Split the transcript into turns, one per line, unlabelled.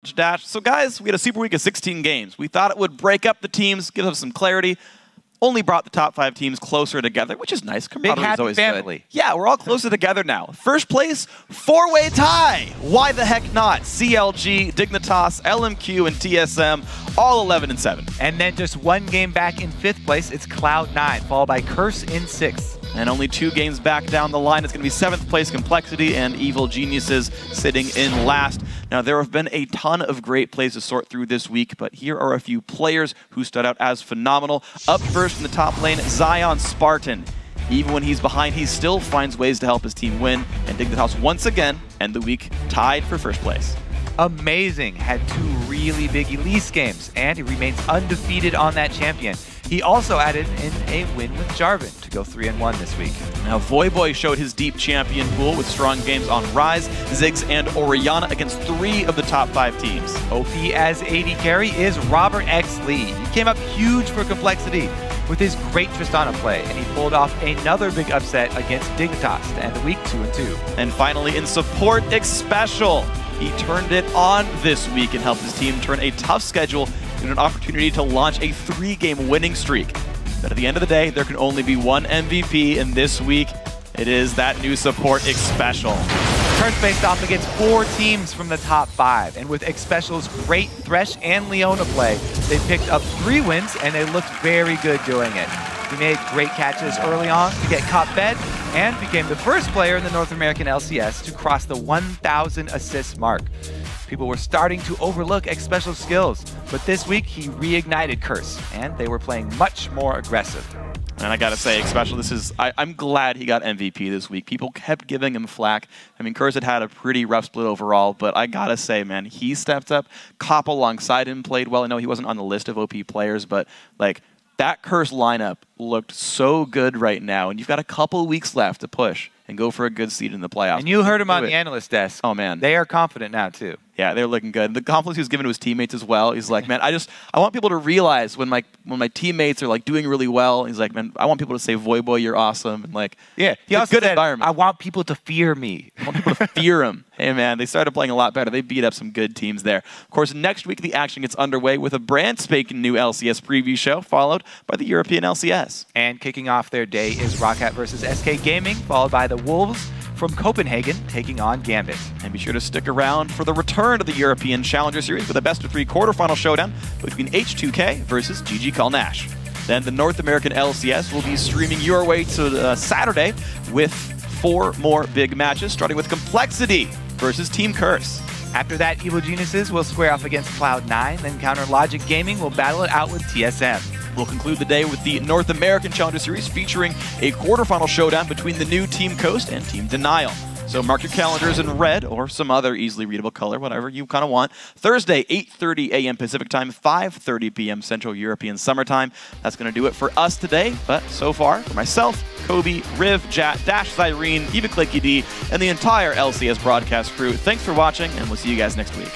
Dash. So guys, we had a Super Week of 16 games. We thought it would break up the teams, give us some clarity. Only brought the top 5 teams closer together, which is nice. Camaraderie is always
family.
Good. Yeah, we're all closer together now. First place, 4-way tie. Why the heck not? CLG, Dignitas, LMQ, and TSM, all 11-7.
And then just one game back in 5th place, it's Cloud9, followed by Curse in 6th.
And only 2 games back down the line, it's going to be 7th place Complexity and Evil Geniuses sitting in last. Now, there have been a ton of great plays to sort through this week, but here are a few players who stood out as phenomenal. Up first in the top lane, Zion Spartan. Even when he's behind, he still finds ways to help his team win, and Dignitas once again end the week tied for first place.
Amazing, had 2 really big Elise games, and he remains undefeated on that champion. He also added in a win with Jarvan to go 3-1 this week.
Now, Voyboy showed his deep champion pool with strong games on Ryze, Ziggs, and Orianna against 3 of the top 5 teams.
OP as AD carry is Robert X. Lee. He came up huge for Complexity with his great Tristana play, and he pulled off another big upset against Dignitas to end the week 2-2.
And finally, in support, EpicSkillshot. He turned it on this week and helped his team turn a tough schedule into an opportunity to launch a 3-game winning streak. But at the end of the day, there can only be one MVP, and this week, it is that new support, EpicSkillshot.
Curse faced off against 4 teams from the top 5, and with EpicSkillshot's great Thresh and Leona play, they picked up 3 wins, and they looked very good doing it. He made great catches early on to get caught fed, and became the first player in the North American LCS to cross the 1,000 assist mark. People were starting to overlook EpicSkillshot's skills, but this week he reignited Curse, and they were playing much more aggressive.
And I gotta say, EpicSkillshot, I'm glad he got MVP this week. People kept giving him flack. I mean, Curse had a pretty rough split overall, but I gotta say, man, he stepped up. Cop alongside him played well. I know he wasn't on the list of OP players, but like, that Curse lineup looked so good right now, and you've got a couple weeks left to push and go for a good seed in the playoffs.
And you heard him on the analyst desk.
Oh, man.
They are confident now, too.
Yeah, they're looking good. The confidence he was given to his teammates as well. He's like, man, I want people to realize when my teammates are like doing really well. He's like, man, I want people to say, Voyboy, you're awesome. And like,
yeah, he also
good
said,
environment.
I want people to fear me.
I want people to fear him. Hey, man, they started playing a lot better. They beat up some good teams there. Of course, next week the action gets underway with a brand spanking new LCS preview show, followed by the European LCS.
And kicking off their day is Roccat versus SK Gaming, followed by the Wolves from Copenhagen taking on Gambit.
And be sure to stick around for the return to the European Challenger Series with a best-of-3 quarterfinal showdown between H2K versus GG Call Nash. Then the North American LCS will be streaming your way to Saturday with 4 more big matches, starting with Complexity versus Team Curse.
After that, Evil Geniuses will square off against Cloud9, then Counter Logic Gaming will battle it out with TSM.
We'll conclude the day with the North American Challenger Series featuring a quarterfinal showdown between the new Team Coast and Team Denial. So mark your calendars in red or some other easily readable color, whatever you kind of want. Thursday, 8:30 a.m. Pacific Time, 5:30 p.m. Central European Summer Time. That's going to do it for us today. But so far, for myself, Kobe, Riv, Jat, Dash, Zyrene, EpicSkillshot, and the entire LCS broadcast crew, thanks for watching, and we'll see you guys next week.